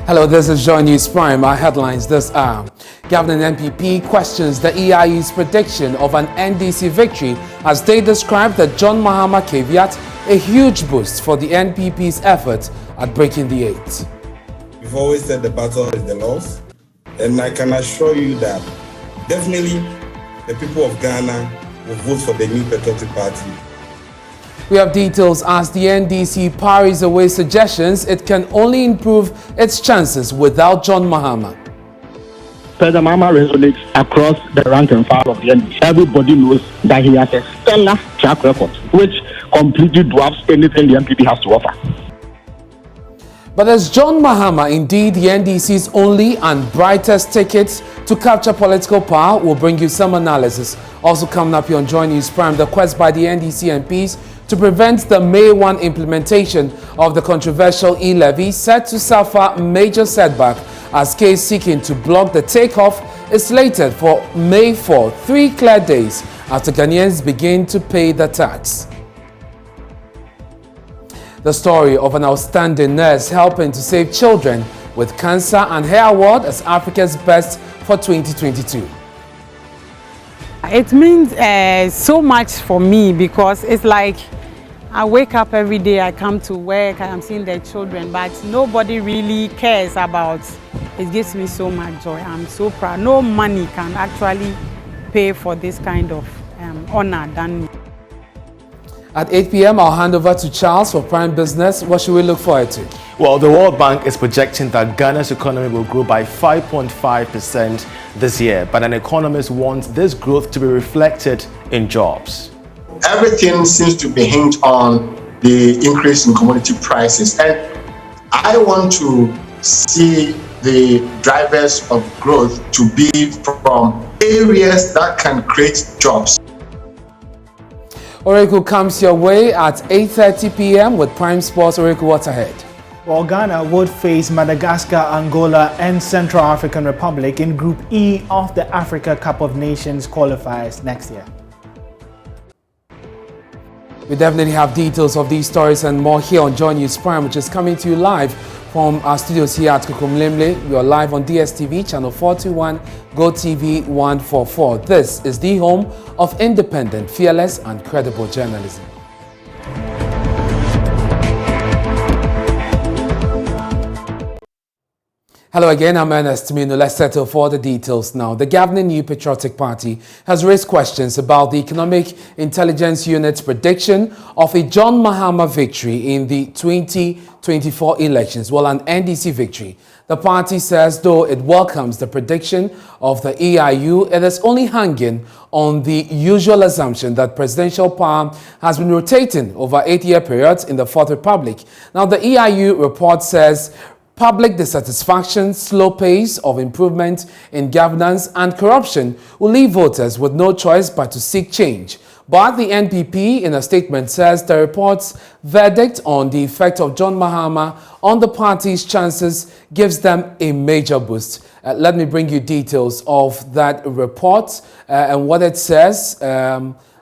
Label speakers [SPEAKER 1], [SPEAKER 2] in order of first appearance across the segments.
[SPEAKER 1] Hello, this is Joy News Prime. Our headlines this hour. Governor NPP questions the EIU's prediction of an NDC victory as they describe the John Mahama caveat a huge boost for the NPP's effort at breaking the eight.
[SPEAKER 2] We've always said the battle is the Lord's, and I can assure you that definitely the people of Ghana will vote for the new patriotic party.
[SPEAKER 1] We have details as the NDC parries away suggestions it can only improve its chances without John Mahama.
[SPEAKER 3] President Mahama resonates across the rank and file of the NDC. Everybody knows that he has a stellar track record, which completely dwarfs anything the NPP has to offer.
[SPEAKER 1] But is John Mahama indeed the NDC's only and brightest ticket to capture political power? We'll bring you some analysis. Also coming up here on Joy News Prime, the quest by the NDC MPs to prevent the May 1 implementation of the controversial e-levy set to suffer major setback as case seeking to block the takeoff is slated for May 4, 3 clear days after Ghanaians begin to pay the tax. The story of an outstanding nurse helping to save children with cancer and her award as Africa's best for 2022.
[SPEAKER 4] It means so much for me because it's like I wake up every day, I come to work, I'm seeing the children, but nobody really cares about it. Gives me so much joy. I'm so proud. No money can actually pay for this kind of honor done me.
[SPEAKER 1] At 8 p.m., I'll hand over to Charles for Prime Business. What should we look forward to?
[SPEAKER 5] Well, the World Bank is projecting that Ghana's economy will grow by 5.5% this year, but an economist wants this growth to be reflected in jobs.
[SPEAKER 6] Everything seems to be hinged on the increase in commodity prices, and I want to see the drivers of growth to be from areas that can create jobs.
[SPEAKER 1] Oracle comes your way at 8:30 p.m. with Prime Sports. Oracle, what's ahead?
[SPEAKER 7] Well, Ghana would face Madagascar, Angola and Central African Republic in Group E of the Africa Cup of Nations qualifiers next year.
[SPEAKER 1] We definitely have details of these stories and more here on Joy News Prime, which is coming to you live from our studios here at Kukumlemle. We are live on DSTV, channel 421, GoTV 144. This is the home of independent, fearless and credible journalism. Hello again, I'm Ernest Manu. Let's settle for the details now. The governing New Patriotic Party has raised questions about the Economic Intelligence Unit's prediction of a John Mahama victory in the 2024 elections, well, an NDC victory. The party says though it welcomes the prediction of the EIU, it is only hanging on the usual assumption that presidential power has been rotating over 8-year periods in the Fourth Republic. Now, the EIU report says public dissatisfaction, slow pace of improvement in governance and corruption will leave voters with no choice but to seek change. But the NPP in a statement says the report's verdict on the effect of John Mahama on the party's chances gives them a major boost. Let me bring you details of that report and what it says.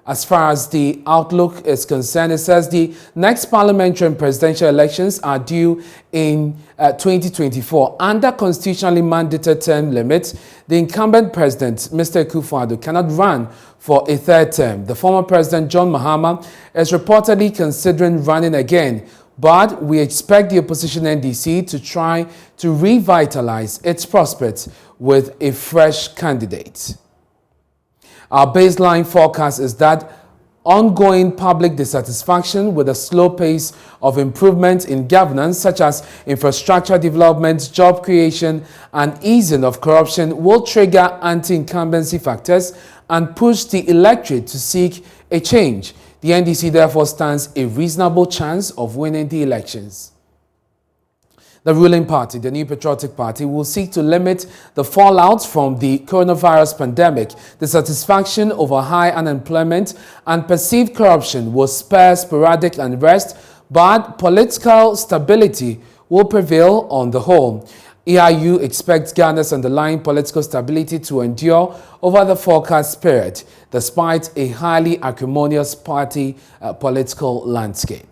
[SPEAKER 1] As far as the outlook is concerned, it says the next parliamentary and presidential elections are due in 2024. Under constitutionally mandated term limits, the incumbent president, Mr. Akufo-Addo, cannot run for a third term. The former president, John Mahama, is reportedly considering running again, but we expect the opposition NDC to try to revitalize its prospects with a fresh candidate. Our baseline forecast is that ongoing public dissatisfaction with a slow pace of improvement in governance, such as infrastructure development, job creation, and easing of corruption, will trigger anti-incumbency factors and push the electorate to seek a change. The NDC therefore stands a reasonable chance of winning the elections. The ruling party, the New Patriotic Party, will seek to limit the fallout from the coronavirus pandemic. Dissatisfaction over high unemployment and perceived corruption will spur sporadic unrest, but political stability will prevail on the whole. EIU expects Ghana's underlying political stability to endure over the forecast period, despite a highly acrimonious party political landscape.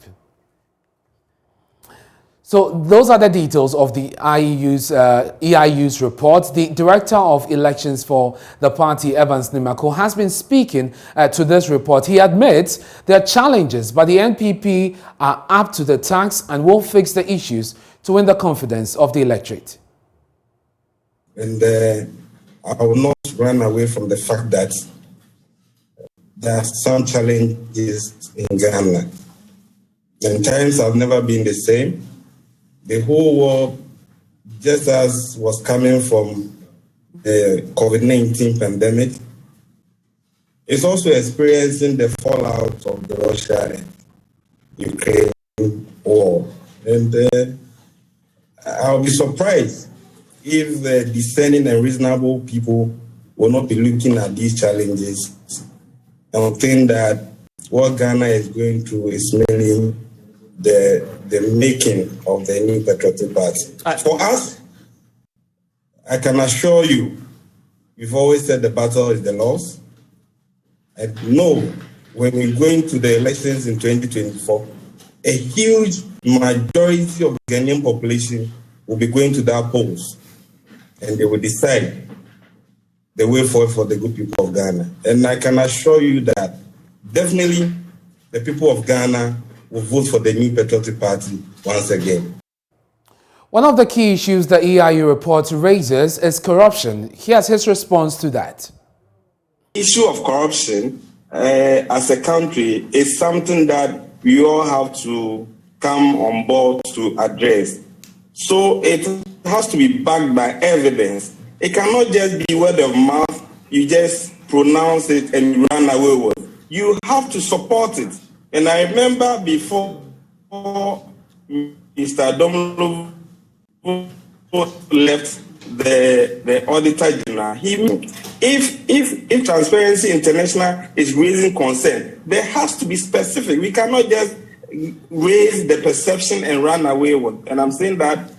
[SPEAKER 1] So those are the details of the EIU's report. The Director of Elections for the party, Ernest Manu, has been speaking to this report. He admits there are challenges, but the NPP are up to the task and will fix the issues to win the confidence of the electorate.
[SPEAKER 2] And I will not run away from the fact that there are some challenges in Ghana. And times have never been the same. The whole world, just as was coming from the COVID-19 pandemic, is also experiencing the fallout of the Russia-Ukraine war. And I'll be surprised if discerning and reasonable people will not be looking at these challenges and think that what Ghana is going through is mainly the making of the new patriotic party. For us, I can assure you, we've always said the battle is the Lord's. And no, when we go into the elections in 2024, a huge majority of the Ghanaian population will be going to their polls, and they will decide the way forward for the good people of Ghana. And I can assure you that definitely the people of Ghana will vote for the new patriotic party once again.
[SPEAKER 1] One of the key issues the EIU report raises is corruption. Here's his response to that.
[SPEAKER 2] The issue of corruption as a country is something that we all have to come on board to address. So it has to be backed by evidence. It cannot just be word of mouth, you just pronounce it and you run away with it. You have to support it. And I remember before Mr. Domino left the Auditor General, if Transparency International is raising concern, there has to be specific. We cannot just raise the perception and run away with. And I'm saying that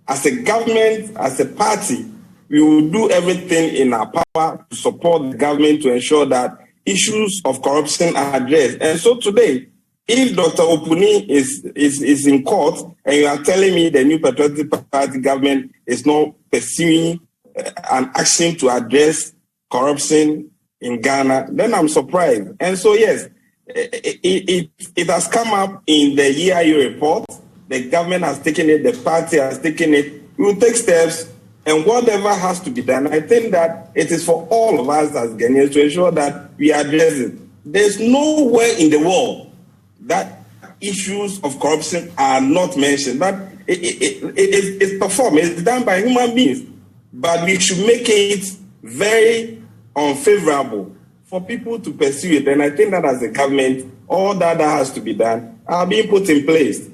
[SPEAKER 2] as a government, as a party, we will do everything in our power to support the government to ensure that issues of corruption are addressed. And so today, if Dr. Opuni is in court and you are telling me the new Patriotic Party government is not pursuing an action to address corruption in Ghana, then I'm surprised. And so, yes, it has come up in the EIU report. The government has taken it, the party has taken it. We will take steps, and whatever has to be done, I think that it is for all of us as Ghanaians to ensure that we address it. There's nowhere in the world that issues of corruption are not mentioned, but it's performed, it's done by human beings. But we should make it very unfavorable for people to pursue it. And I think that as a government, all that has to be done are being put in place.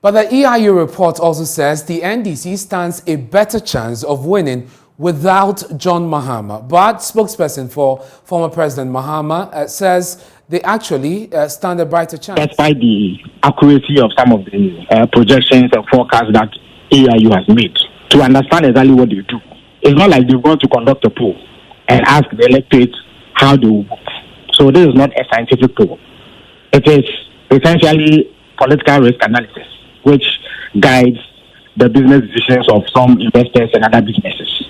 [SPEAKER 1] But the EIU report also says the NDC stands a better chance of winning without John Mahama. But spokesperson for former President Mahama says they actually stand a brighter chance.
[SPEAKER 3] Despite the accuracy of some of the projections and forecasts that EIU has made, to understand exactly what they do. It's not like they're going to conduct a poll and ask the electorate how they will vote. So this is not a scientific poll. It is essentially political risk analysis, which guides the business decisions of some investors and other businesses.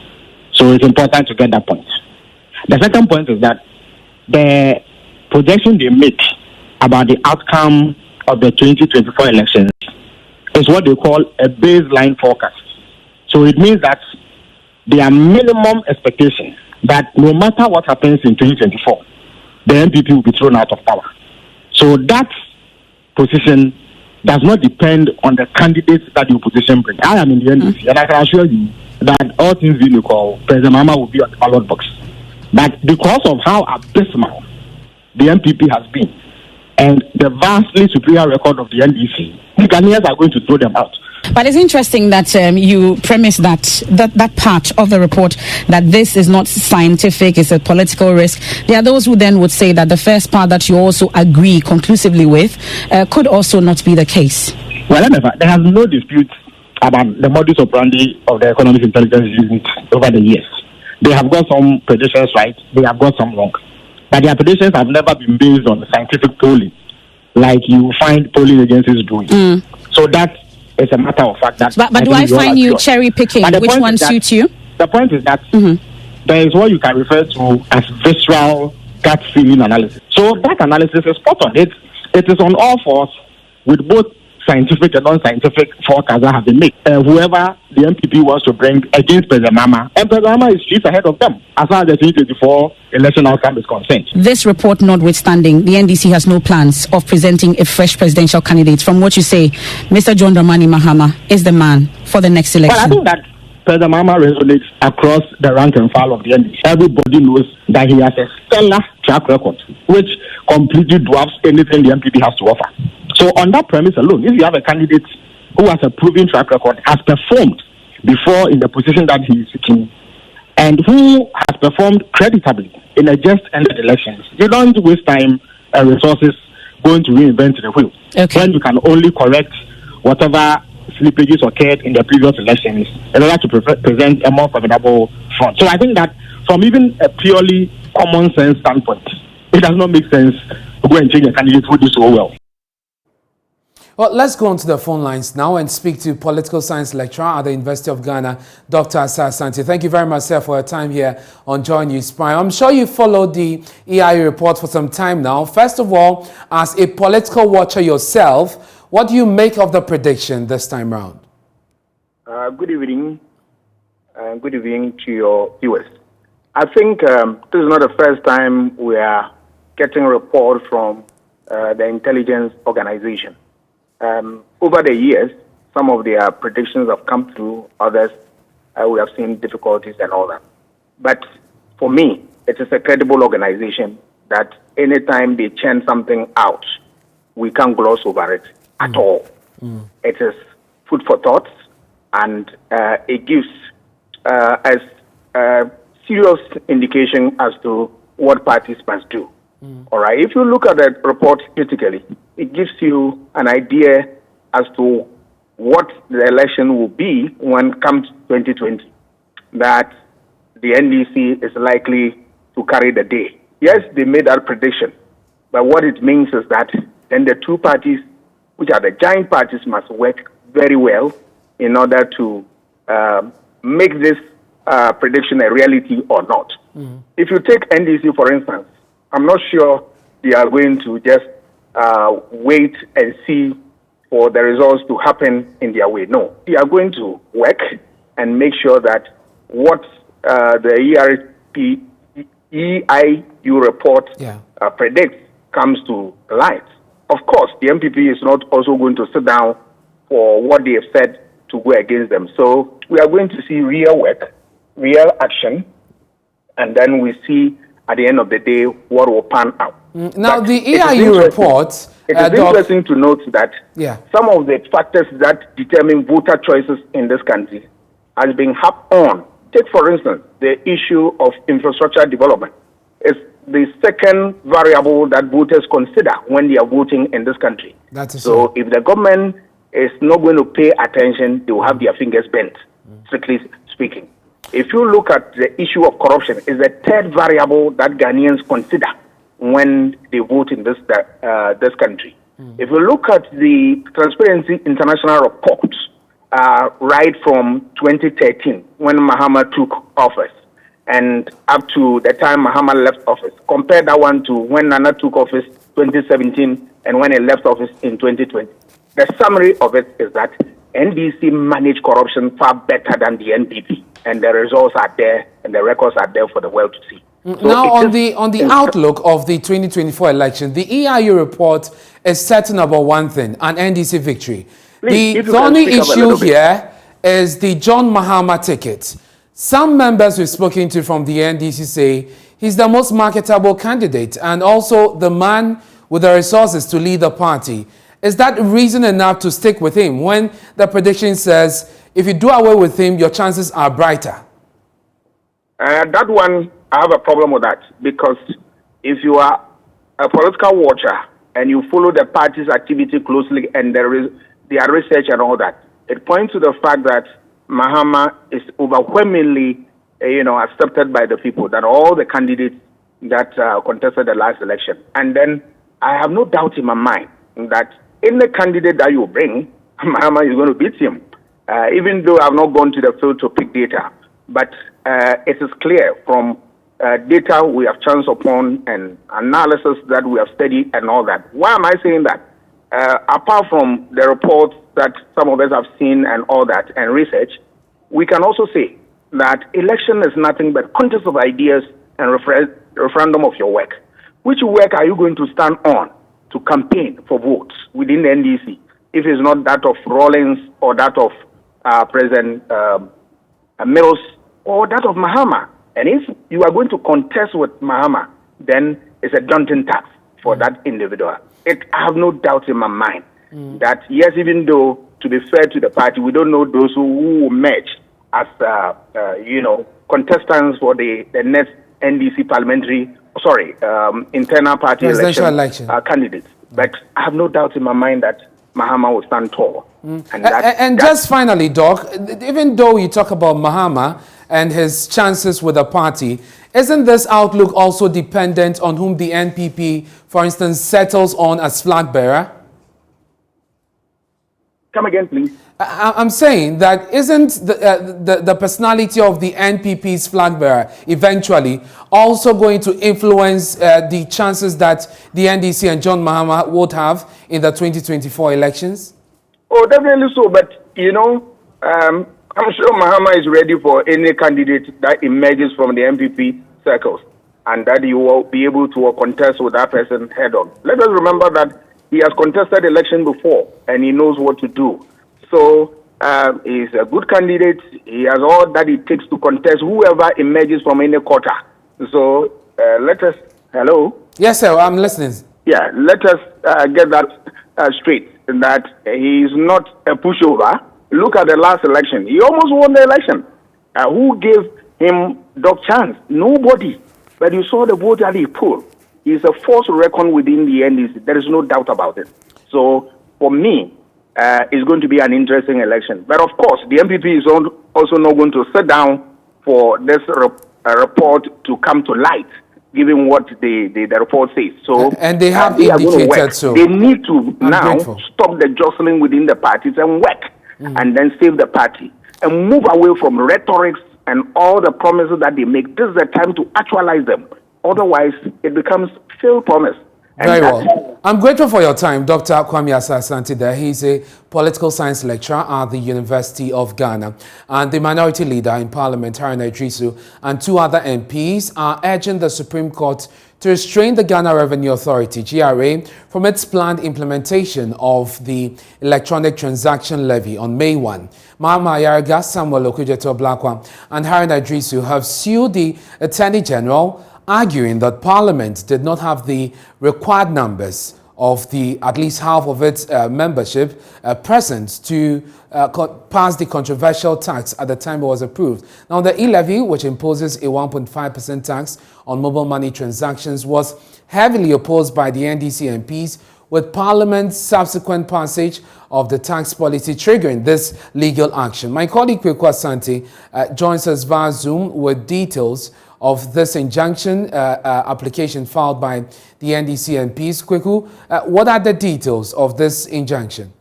[SPEAKER 3] So it's important to get that point. The second point is that the projection they make about the outcome of the 2024 elections is what they call a baseline forecast. So it means that their minimum expectation that no matter what happens in 2024, the NPP will be thrown out of power. So that position does not depend on the candidates that the opposition brings. I am in the NDC, and I can assure you that all things being equal, President Mahama will be on the ballot box. But because of how abysmal the NPP has been and the vastly superior record of the NDC, the Ghanaians are going to throw them out.
[SPEAKER 8] But it's interesting that you premise that part of the report that this is not scientific, it's a political risk. There are those who then would say that the first part that you also agree conclusively with could also not be the case.
[SPEAKER 3] Well, there has no dispute about the modus operandi of the Economic Intelligence Unit over the years. They have got some predictions right, they have got some wrong. But their predictions have never been based on scientific polling, like you find polling agencies doing. So that is a matter of fact. That
[SPEAKER 8] but do I find you cherry picking? Which one suits you?
[SPEAKER 3] The point is that there is what you can refer to as visceral gut feeling analysis. So that analysis is spot on. It is on all fours with both scientific and non-scientific forecasts that have been made. Whoever the MPP wants to bring against President Mahama, and President Mahama is streets ahead of them as far as the 2024 election outcome is concerned.
[SPEAKER 8] This report notwithstanding, the NDC has no plans of presenting a fresh presidential candidate. From what you say, Mr. John Dramani Mahama is the man for the next election.
[SPEAKER 3] Well, I think that President Mahama resonates across the rank and file of the NDC. Everybody knows that he has a stellar track record, which completely dwarfs anything the MPP has to offer. So on that premise alone, if you have a candidate who has a proven track record, has performed before in the position that he is seeking, and who has performed creditably in a just-ended elections, you don't waste time and resources going to reinvent the wheel.
[SPEAKER 8] Okay.
[SPEAKER 3] When you can only correct whatever slippages occurred in the previous elections in order to present a more formidable front. So I think that from even a purely common sense standpoint, it does not make sense to go and change a candidate who do so well.
[SPEAKER 1] Well, let's go on to the phone lines now and speak to political science lecturer at the University of Ghana, Dr. Asa Asante. Thank you very much, sir, for your time here on Joy News Prime. I'm sure you followed the EIU report for some time now. First of all, as a political watcher yourself, what do you make of the prediction this time round?
[SPEAKER 9] Good evening. Good evening to your viewers. I think this is not the first time we are getting a report from the intelligence organization. Over the years, some of their predictions have come through, others we have seen difficulties and all that. But for me, it is a credible organization that anytime they churn something out, we can't gloss over it at all. It is food for thought, and it gives us a serious indication as to what parties must do. All right. If you look at the report critically, it gives you an idea as to what the election will be when it comes 2020. That the NDC is likely to carry the day. Yes, they made that prediction, but what it means is that then the two parties, which are the giant parties, must work very well in order to make this prediction a reality or not. If you take NDC, for instance, I'm not sure they are going to just wait and see for the results to happen in their way. No, they are going to work and make sure that what the EIU report predicts comes to light. Of course, the MPP is not also going to sit down for what they have said to go against them. So we are going to see real work, real action, and then we see at the end of the day what will pan out.
[SPEAKER 1] Now, the EIU report...
[SPEAKER 9] It is interesting to note that some of the factors that determine voter choices in this country has been harped on. Take, for instance, the issue of infrastructure development. It's the second variable that voters consider when they are voting in this country. So if the government is not going to pay attention, they will have their fingers bent, strictly speaking. If you look at the issue of corruption, it's the third variable that Ghanaians consider when they vote in this country. If you look at the Transparency International report, right from 2013, when Mahama took office, and up to the time Mahama left office, compare that one to when Nana took office 2017 and when he left office in 2020. The summary of it is that NDC managed corruption far better than the NPP, and the results are there and the records are there for the world to see. So
[SPEAKER 1] now, on the outlook of the 2024 election, the EIU report is certain about one thing: an NDC victory.
[SPEAKER 9] Please,
[SPEAKER 1] the only issue here is the John Mahama ticket. Some members we've spoken to from the NDC say he's the most marketable candidate and also the man with the resources to lead the party. Is that reason enough to stick with him when the prediction says if you do away with him, your chances are brighter?
[SPEAKER 9] That one, I have a problem with that, because if you are a political watcher and you follow the party's activity closely and their research and all that, it points to the fact that Mahama is overwhelmingly, accepted by the people, that all the candidates that contested the last election. And then I have no doubt in my mind that any candidate that you bring Mahama is going to beat him. Even though I've not gone to the field to pick data, but it is clear from data we have chanced upon and analysis that we have studied and all that. Why am I saying that? Apart from the reports that some of us have seen and all that and research, we can also say that election is nothing but contest of ideas and referendum of your work. Which work are you going to stand on to campaign for votes within the NDC if it's not that of Rawlings or that of President Mills or that of Mahama? And if you are going to contest with Mahama, then it's a daunting task for that individual. I have no doubt in my mind that, yes, even though, to be fair to the party, we don't know those who will merge as, contestants for the next NDC internal party election candidates. But I have no doubt in my mind that Mahama will stand tall.
[SPEAKER 1] Just finally, Doc, even though you talk about Mahama and his chances with the party, isn't this outlook also dependent on whom the NPP, for instance, settles on as flag bearer?
[SPEAKER 9] Come again, please.
[SPEAKER 1] I'm saying that isn't the personality of the NPP's flag bearer eventually also going to influence the chances that the NDC and John Mahama would have in the 2024 elections?
[SPEAKER 9] Oh, definitely so. But, I'm sure Mahama is ready for any candidate that emerges from the NPP circles and that he will be able to contest with that person head on. Let us remember that he has contested election before and he knows what to do. So he's a good candidate. He has all that it takes to contest whoever emerges from any quarter. So let us... Hello?
[SPEAKER 1] Yes, sir. I'm listening.
[SPEAKER 9] Yeah, let us get that straight, that he is not a pushover. Look at the last election. He almost won the election. Who gave him dog chance? Nobody. But you saw the vote that he pulled. He's a force to reckon within the NDC. There is no doubt about it. So, for me, it's going to be an interesting election. But, of course, the MPP is also not going to sit down for this report to come to light, given what the report says. So,
[SPEAKER 1] and they have indicated so.
[SPEAKER 9] They need to stop the jostling within the parties and work. And then save the party and move away from rhetorics and all the promises that they make. This is the time to actualize them. Otherwise, it becomes failed promise.
[SPEAKER 1] Very well. I'm grateful for your time, Dr. Kwame Asah-Asante there. He's a political science lecturer at the University of Ghana. And the minority leader in Parliament, Haruna Idrisu, and two other MPs are urging the Supreme Court to restrain the Ghana Revenue Authority, GRA, from its planned implementation of the electronic transaction levy on May 1. Mahama Ayariga, Samuel Okudzeto-Blakwa, and Haruna Idrisu have sued the Attorney General, arguing that Parliament did not have the required numbers of at least half of its membership present to pass the controversial tax at the time it was approved. Now, the e-levy, which imposes a 1.5% tax on mobile money transactions, was heavily opposed by the NDC MPs, with Parliament's subsequent passage of the tax policy triggering this legal action. My colleague Kweku Asante joins us via Zoom with details of this injunction application filed by the NDC MPs. Kweku, what are the details of this injunction?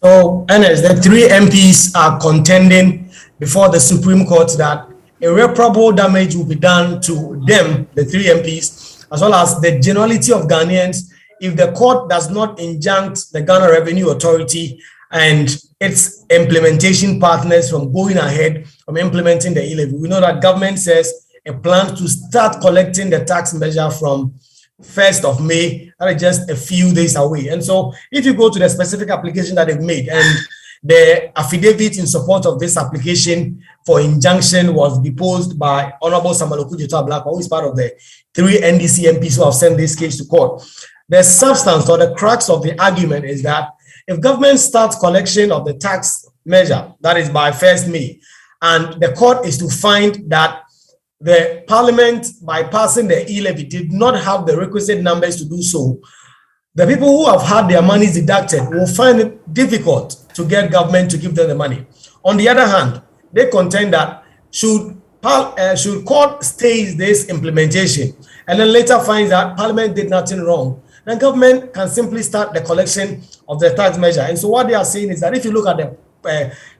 [SPEAKER 10] So, Ernest, the three MPs are contending before the Supreme Court that irreparable damage will be done to them, the three MPs, as well as the generality of Ghanaians, if the court does not injunct the Ghana Revenue Authority and its implementation partners from going ahead from implementing the e-levy. We know that government says it plans to start collecting the tax measure from 1st of May. That is just a few days away. And so if you go to the specific application that they've made, and the affidavit in support of this application for injunction was deposed by Honorable Samuel Okudzeto-Blakwa, who is part of the three NDC MPs who have sent this case to court. The substance or the crux of the argument is that if government starts collection of the tax measure, that is by 1st May, and the court is to find that the Parliament, by passing the e-levy, did not have the requisite numbers to do so, the people who have had their monies deducted will find it difficult to get government to give them the money. On the other hand, they contend that should court stays this implementation and then later finds that Parliament did nothing wrong, then government can simply start the collection of the tax measure. And so what they are saying is that if you look at the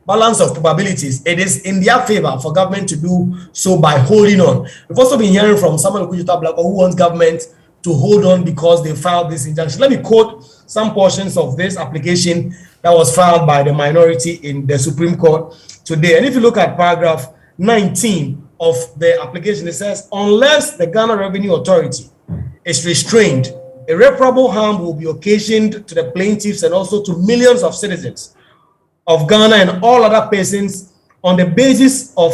[SPEAKER 10] balance of probabilities, it is in their favor for government to do so by holding on. We've also been hearing from Samuel Okudzeto Ablakwa, who wants government to hold on because they filed this injunction. Let me quote some portions of this application that was filed by the minority in the Supreme Court today. And if you look at paragraph 19 of the application, it says, unless the Ghana Revenue Authority is restrained, irreparable harm will be occasioned to the plaintiffs and also to millions of citizens of Ghana and all other persons on the basis of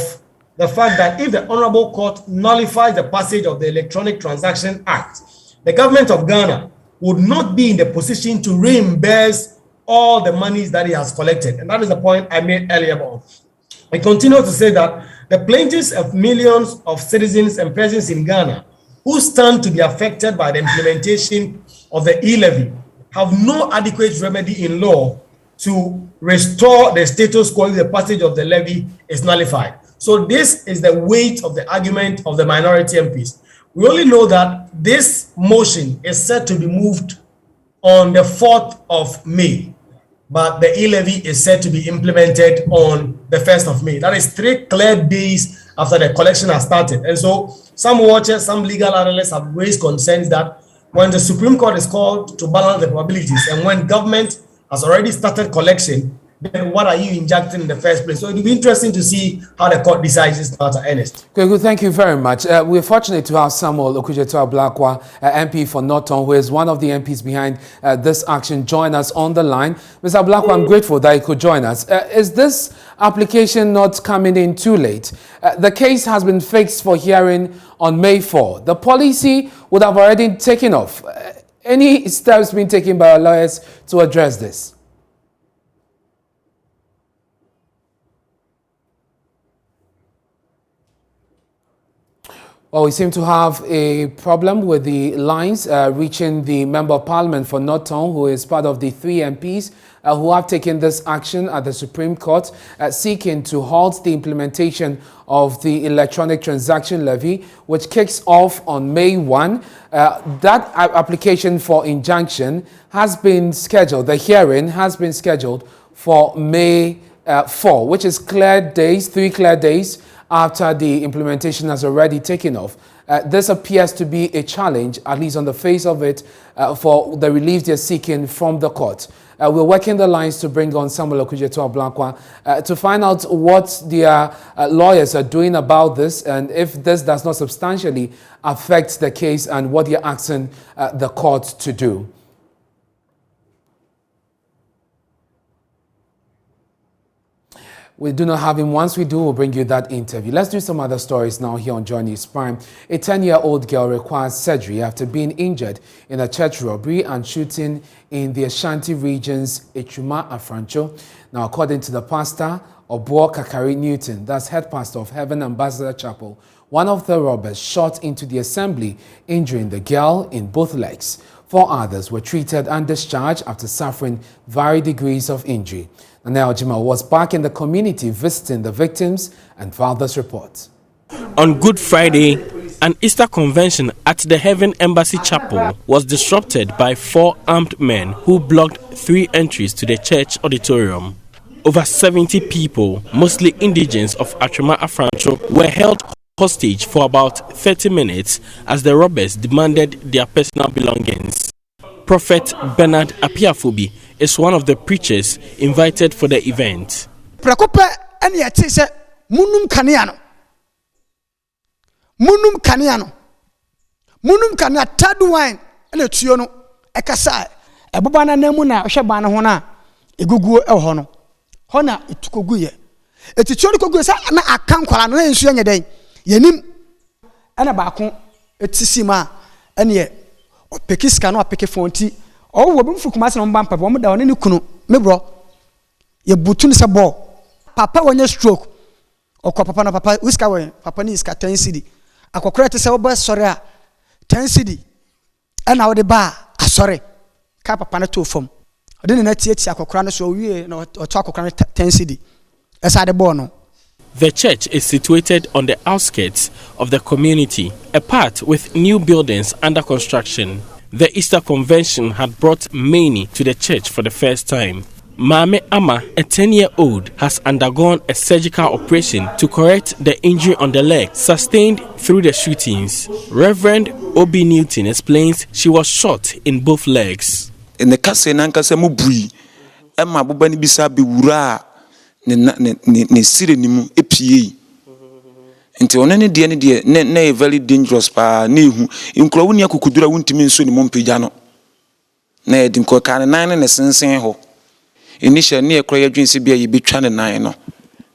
[SPEAKER 10] the fact that if the Honorable Court nullifies the passage of the Electronic Transaction Act, the government of Ghana would not be in the position to reimburse all the monies that he has collected. And that is the point I made earlier on. I continue to say that the plaintiffs of millions of citizens and persons in Ghana who stand to be affected by the implementation of the e-levy have no adequate remedy in law to restore the status quo if the passage of the levy is nullified. So this is the weight of the argument of the minority MPs. We only know that this motion is set to be moved on the 4th of May, but the e-levy is set to be implemented on the 1st of May. That is 3 clear days after the collection has started. And so some watchers, some legal analysts have raised concerns that when the Supreme Court is called to balance the probabilities and when government has already started collection, then what are you injecting in the first place? So it will be interesting to see how the court decides this matter, Ernest.
[SPEAKER 1] Okay, good. Thank you very much. We're fortunate to have Samuel Okudzeto Ablakwa, MP for Norton, who is one of the MPs behind this action, join us on the line. Mr. Ablakwa, I'm grateful that you could join us. Is this application not coming in too late? The case has been fixed for hearing on May 4. The policy would have already taken off. Any steps being taken by our lawyers to address this? Well, we seem to have a problem with the lines reaching the Member of Parliament for Norton, who is part of the 3 MPs who have taken this action at the Supreme Court, seeking to halt the implementation of the electronic transaction levy, which kicks off on May 1. That application for injunction has been scheduled. The hearing has been scheduled for May 4, which is 3 clear days after the implementation has already taken off. This appears to be a challenge, at least on the face of it, for the relief they're seeking from the court. We're working the lines to bring on Samuel Okudzeto Ablakwa to find out what their lawyers are doing about this and if this does not substantially affect the case and what they're asking the court to do. We do not have him. Once we do, we'll bring you that interview. Let's do some other stories now here on Joy News Prime. A 10-year-old girl requires surgery after being injured in a church robbery and shooting in the Ashanti region's Echuma Afrancho. Now, according to the pastor, Obo Kakari Newton, that's head pastor of Heaven Ambassador Chapel, one of the robbers shot into the assembly, injuring the girl in both legs. 4 others were treated and discharged after suffering varied degrees of injury. Nanel Jima was back in the community visiting the victims and fathers report.
[SPEAKER 11] On Good Friday, an Easter convention at the Heaven Embassy Chapel was disrupted by 4 armed men who blocked 3 entries to the church auditorium. Over 70 people, mostly indigents of Echuma Afrancho, were held hostage for about 30 minutes as the robbers demanded their personal belongings. Prophet Bernard Apiafobi is one of the preachers invited for the event.
[SPEAKER 12] Munum kaniano tadu wine ele tuyo ekasa eboba na namu na hweba na ho na egugu eho no ho na etukoguye etituo koguye sa na akankwala na ensu anya den yenim ana baako etisima ene opekiska no apeke fonti owo bi mfukuma se no mba mpapa wo da one ne kunu mebro ye butun se bo papa wonye stroke okọ papa na papa wiska we papa ni iska 10 cedi akokora te se wo ba sore a 10 cedi ana wo de ba asore ka papa na to fom ode ne na tie akokora no so wie na oto akokora 10 cedi esa de bo no.
[SPEAKER 11] The church is situated on the outskirts of the community, a part with new buildings under construction. The Easter convention had brought many to the church for the first time. Mame Ama, a 10-year-old, has undergone a surgical operation to correct the injury on the leg sustained through the shootings. Reverend Obi Newton explains she was shot in both legs.
[SPEAKER 13] In the case nankasa mu bui ema bobani bisa be wura ne sire nimu epie nti onene de na very dangerous pa na ehu nkura woni akukudura wontimi nso ni mompagya no na edi nko kan nan ne sensen ho initially ne ekura yadwinsi bia yebetwa ne nan no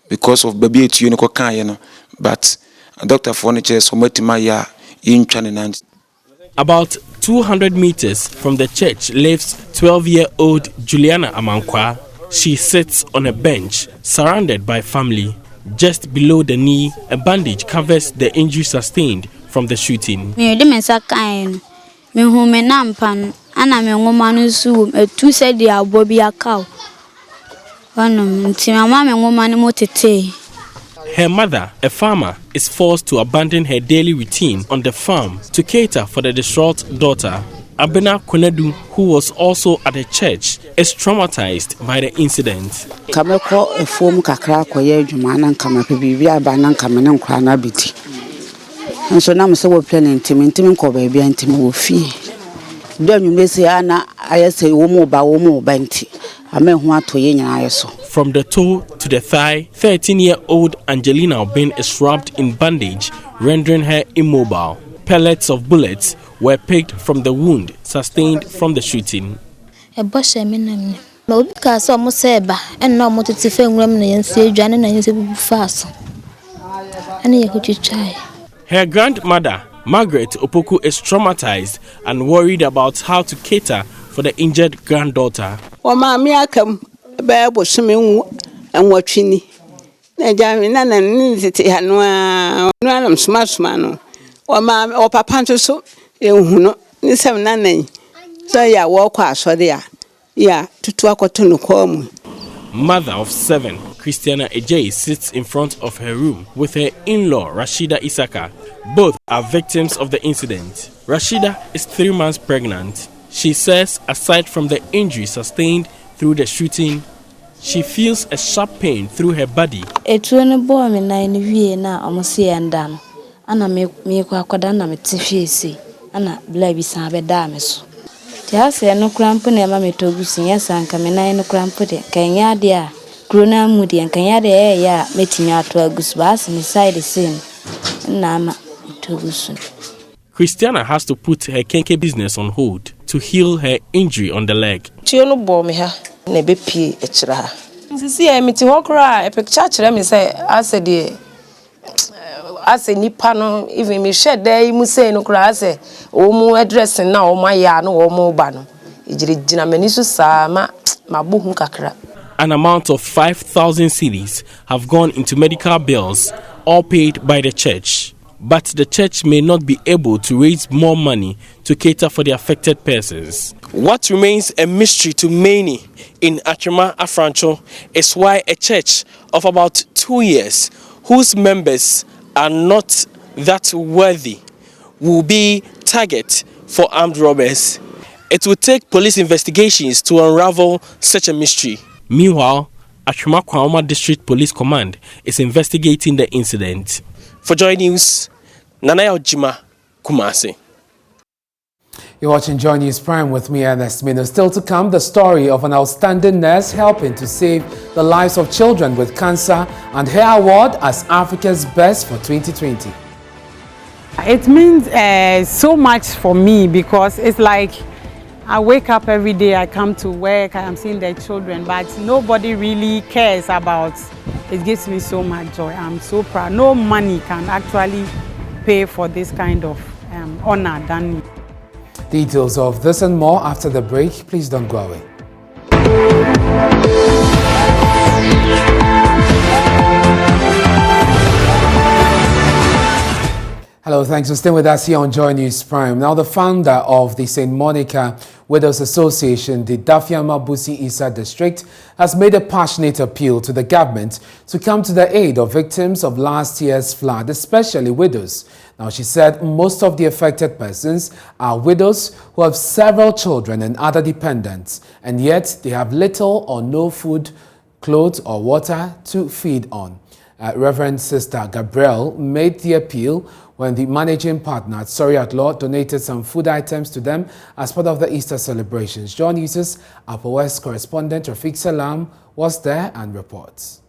[SPEAKER 13] because of baby etuo ne kokan ye no but Dr. Furniture so matima ya intwa ne nan.
[SPEAKER 11] About 200 meters from the church lives 12-year-old Juliana Amankwa. She sits on a bench surrounded by family. Just below the knee, a bandage covers the injury sustained from the shooting. Her mother, a farmer, is forced to abandon her daily routine on the farm to cater for the distraught daughter. Abena Konedu, who was also at the church, is traumatized by the incident. From the toe to the thigh, 13-year-old Angelina Obin is wrapped in bandage, rendering her immobile. Pellets of bullets were picked from the wound sustained from the shooting. Her grandmother, Margaret Opoku, is traumatized and worried about how to cater for the injured granddaughter. Mother of 7, Christiana Ejay, sits in front of her room with her in-law, Rashida Isaka. Both are victims of the incident. Rashida is 3 months pregnant. She says aside from the injury sustained through the shooting, she feels a sharp pain through her body. Christiana has to put her kenke business on hold to heal her injury on the leg. An amount of 5,000 cedis have gone into medical bills, all paid by the church. But the church may not be able to raise more money to cater for the affected persons. What remains a mystery to many in Achima Afrancho is why a church of about 2 years, whose members are not that worthy, will be target for armed robbers. It will take police investigations to unravel such a mystery. Meanwhile, Achima Kwama District Police Command is investigating the incident. For Joy News, Nanaya Ojima, Kumasi.
[SPEAKER 1] You're watching Joy News Prime with me, Ernest Manu. Still to come, the story of an outstanding nurse helping to save the lives of children with cancer and her award as Africa's Best for 2020.
[SPEAKER 4] It means so much for me because it's like I wake up every day, I come to work, I am seeing the children, but nobody really cares about it. Gives me so much joy. I'm so proud. No money can actually pay for this kind of honor than me.
[SPEAKER 1] Details of this and more after the break. Please don't go away. Hello. Hello, thanks for staying with us here on Joy News Prime. Now, the founder of the St. Monica Widows Association, the Dafiama Busi Isa district, has made a passionate appeal to the government to come to the aid of victims of last year's flood, especially widows. Now, she said most of the affected persons are widows who have several children and other dependents, and yet they have little or no food, clothes or water to feed on. Reverend Sister Gabrielle made the appeal when the managing partner at Sorry at Law donated some food items to them as part of the Easter celebrations. John Uses, Upper West correspondent Rafiq Salam was there and reports.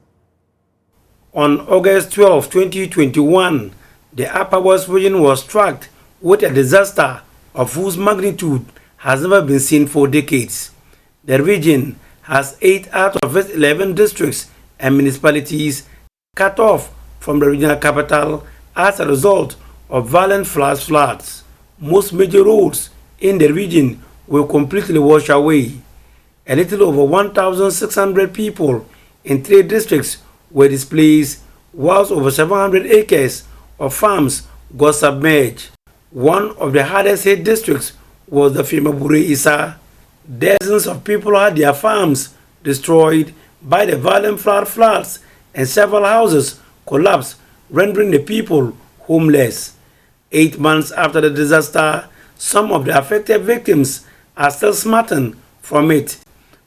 [SPEAKER 14] On August 12, 2021, the Upper West region was struck with a disaster of whose magnitude has never been seen for decades. The region has 8 out of its 11 districts and municipalities cut off from the regional capital as a result of violent floods. Most major roads in the region were completely washed away. A little over 1,600 people in 3 districts were displaced, whilst over 700 acres of farms got submerged. One of the hardest hit districts was the Fimabure Isa. Dozens of people had their farms destroyed by the violent floods, and several houses collapsed, rendering the people homeless. 8 months after the disaster, some of the affected victims are still smarting from it.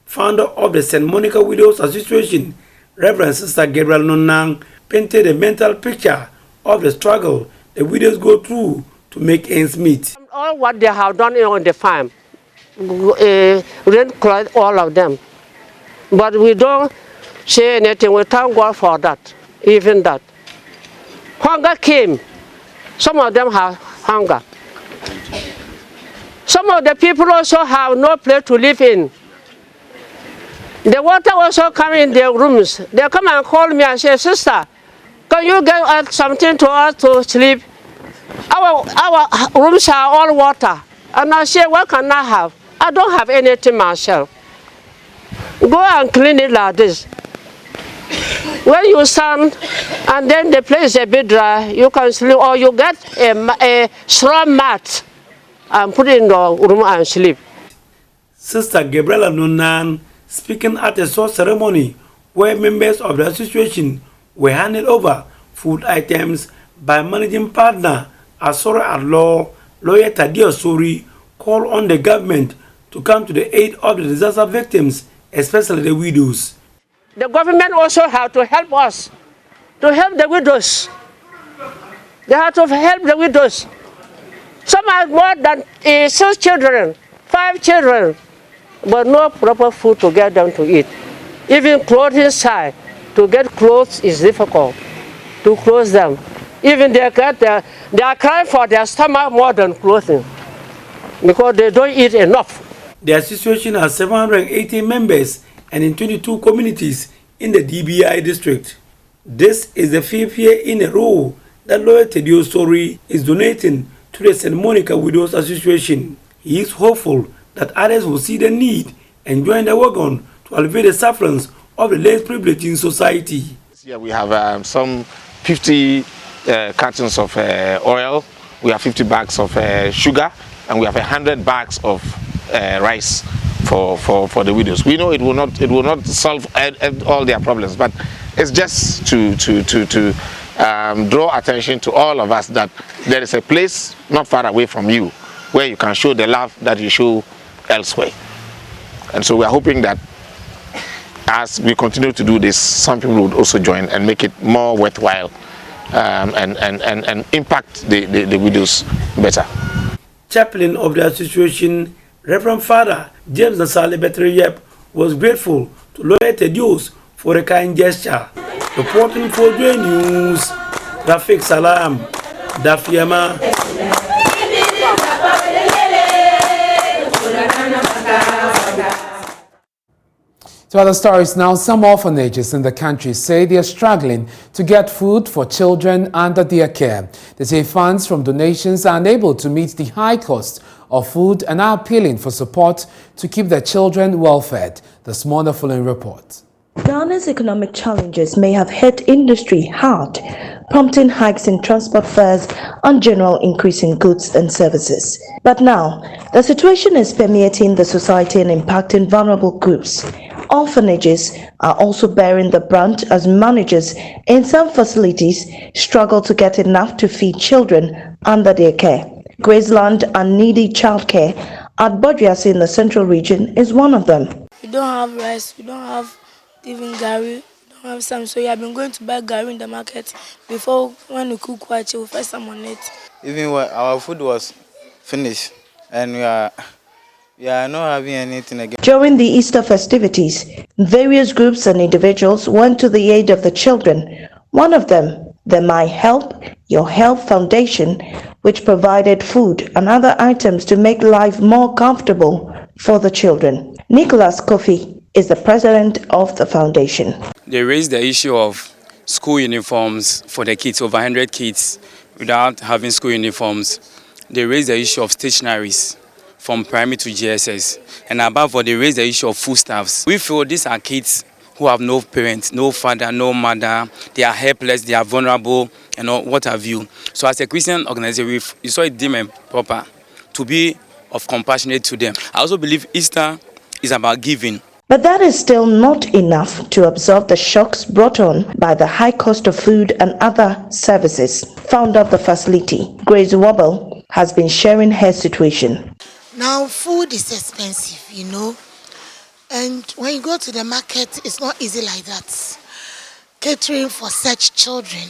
[SPEAKER 14] Founder of the St. Monica Widows Association, Reverend Sister Gabrielle Nunang, painted a mental picture of the struggle the widows go through to make ends meet.
[SPEAKER 15] All what they have done on the farm, rain cried all of them. But we don't say anything. We thank God for that, even that. Hunger came. Some of them have hunger. Some of the people also have no place to live in. The water also come in their rooms. They come and call me and say, "Sister, can you get us something to us to sleep? Our rooms are all water." And I say, "What can I have? I don't have anything myself. Go and clean it like this. When you stand and then the place is a bit dry, you can sleep, or you get a straw mat and put it in the room and sleep."
[SPEAKER 14] Sister Gabriela Nunan speaking at a source ceremony where members of the association were handed over food items by managing partner Sorry at Law, lawyer Tadio Sori, called on the government to come to the aid of the disaster victims, especially the widows.
[SPEAKER 15] The government also have to help us, to help the widows. They have to help the widows. Some have more than 6 children, 5 children, but no proper food to get them to eat. Even clothing side, to get clothes is difficult, to clothe them. Even they are crying for their stomach more than clothing, because they don't eat enough.
[SPEAKER 14] The association has 780 members and in 22 communities in the DBI district. This is the 5th year in a row that lawyer Tadio Sori is donating to the St. Monica Widows Association. He is hopeful that others will see the need and join the wagon to alleviate the sufferance of the less privileged in society.
[SPEAKER 16] This year we have some 50 cartons of oil, we have 50 bags of sugar, and we have 100 bags of rice for the widows. We know it will not solve all their problems, but it's just to draw attention to all of us that there is a place not far away from you where you can show the love that you show elsewhere. And so we are hoping that as we continue to do this, some people would also join and make it more worthwhile and impact the widows better.
[SPEAKER 14] Chaplain of the association, Reverend Father James Nasale Betreyep, was grateful to lawyer Tedios for a kind gesture. Reporting for Joy News, Rafiq Salam, Dafiama.
[SPEAKER 1] To other stories now, some orphanages in the country say they are struggling to get food for children under their care. They say funds from donations are unable to meet the high cost of food and are appealing for support to keep their children well fed. The smaller following report.
[SPEAKER 17] Ghana's economic challenges may have hit industry hard, prompting hikes in transport fares and general increase in goods and services. But now, the situation is permeating the society and impacting vulnerable groups. Orphanages are also bearing the brunt as managers in some facilities struggle to get enough to feed children under their care. Graceland and needy childcare at Bodrias in the central region is one of them.
[SPEAKER 18] We don't have rice, we don't have even gari, we don't have some. So we have been going to buy gari in the market before when we cook kwache, we first some on it.
[SPEAKER 19] Even when our food was finished and we are not having anything again.
[SPEAKER 17] During the Easter festivities, various groups and individuals went to the aid of the children. One of them, the My Help Your Health Foundation, which provided food and other items to make life more comfortable for the children. Nicholas Kofi is the president of the foundation.
[SPEAKER 20] They raised the issue of school uniforms for the kids, over 100 kids without having school uniforms. They raised the issue of stationaries from primary to GSS. And above all, they raised the issue of foodstuffs. We feel these are kids who have no parents, no father, no mother. They are helpless, they are vulnerable, and what have you. So as a Christian organization, we saw it deemed and proper to be of compassionate to them. I also believe Easter is about giving.
[SPEAKER 17] But that is still not enough to absorb the shocks brought on by the high cost of food and other services. Founder of the facility, Grace Wobble, has been sharing her situation.
[SPEAKER 21] Now, food is expensive, and when you go to the market, it's not easy like that. Catering for such children.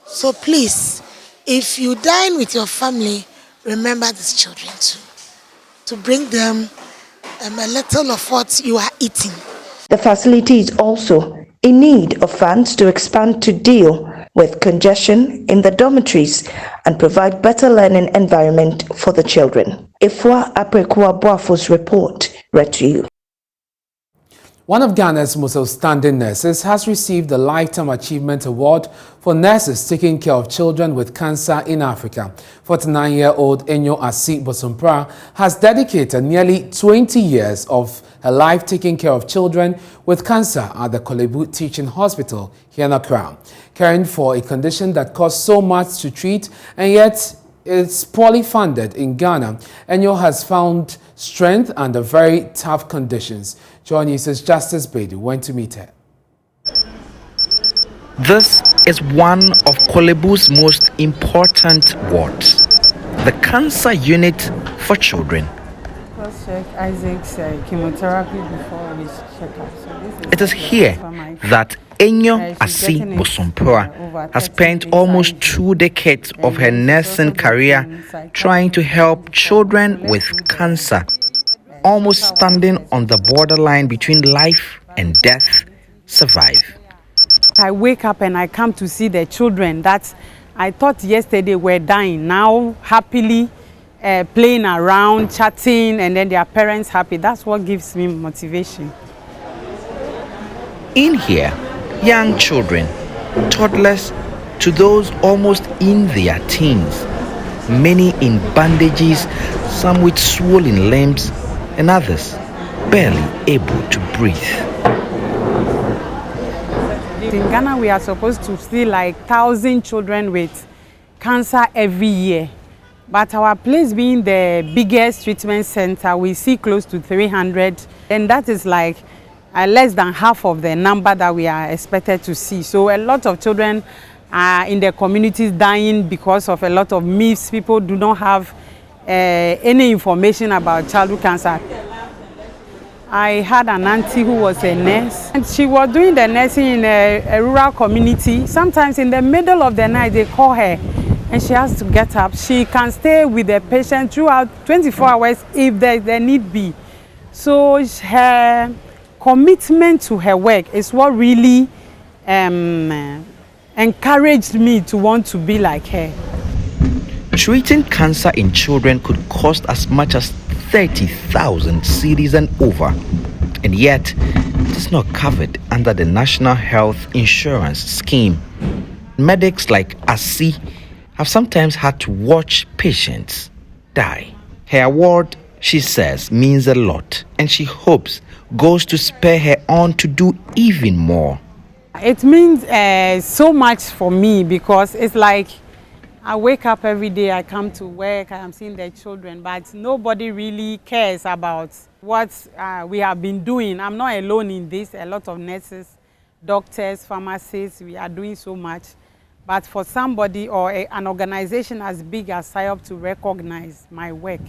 [SPEAKER 21] So please, if you dine with your family, remember these children too. To bring them a little of what you are eating.
[SPEAKER 17] The facility is also in need of funds to expand to deal with congestion in the dormitories and provide better learning environment for the children. Ifwa Aprekwa Boafo's report read to you.
[SPEAKER 1] One of Ghana's most outstanding nurses has received the Lifetime Achievement Award for nurses taking care of children with cancer in Africa. 49-year-old Enyo Asi Bosompra has dedicated nearly 20 years of her life taking care of children with cancer at the Kolebu Teaching Hospital here in Accra, caring for a condition that costs so much to treat and yet it's poorly funded in Ghana. Enyo has found strength under very tough conditions. Joy News' Justice Bedu went to meet her.
[SPEAKER 22] This is one of Kolebu's most important wards, the cancer unit for children.
[SPEAKER 4] Check Isaac's chemotherapy before his checkup.
[SPEAKER 22] It is here that Enyo Asi Bosompra has spent almost 2 decades of her nursing career trying to help children with cancer, almost standing on the borderline between life and death, survive.
[SPEAKER 4] I wake up and I come to see the children that I thought yesterday were dying, now happily playing around, chatting, and then their parents happy. That's what gives me motivation.
[SPEAKER 22] In here, young children, toddlers to those almost in their teens, many in bandages, some with swollen limbs, and others barely able to breathe.
[SPEAKER 4] In Ghana, we are supposed to see like 1,000 children with cancer every year. But our place being the biggest treatment center, we see close to 300. And that is like less than half of the number that we are expected to see. So a lot of children are in the communities dying because of a lot of myths. People do not have any information about childhood cancer. I had an auntie who was a nurse, and she was doing the nursing in a rural community. Sometimes in the middle of the night, they call her, and she has to get up. She can stay with the patient throughout 24 hours if there need be. So her commitment to her work is what really encouraged me to want to be like her.
[SPEAKER 22] Treating cancer in children could cost as much as 30,000 cedis and over, and yet it is not covered under the National Health Insurance Scheme. Medics like Asi have sometimes had to watch patients die. Her award, she says, means a lot, and she hopes goes to spur her on to do even more.
[SPEAKER 4] It means so much for me because it's like I wake up every day, I come to work, I am seeing the children, but nobody really cares about what we have been doing. I'm not alone in this. A lot of nurses, doctors, pharmacists, we are doing so much. But for somebody or an organization as big as SIOP to recognize my work,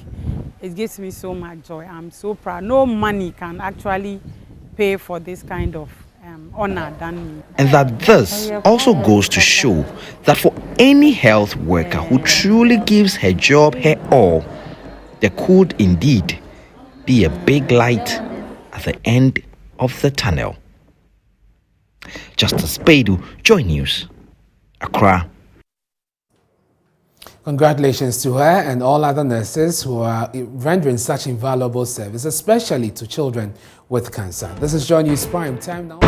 [SPEAKER 4] it gives me so much joy. I'm so proud. No money can actually pay for this kind of honor than me.
[SPEAKER 22] And that this also goes to show that for any health worker who truly gives her job her all, there could indeed be a big light at the end of the tunnel. Justice Beidou, Joy News, Accra.
[SPEAKER 1] Congratulations to her and all other nurses who are rendering such invaluable service, especially to children with cancer. This is Joy News Prime Time now.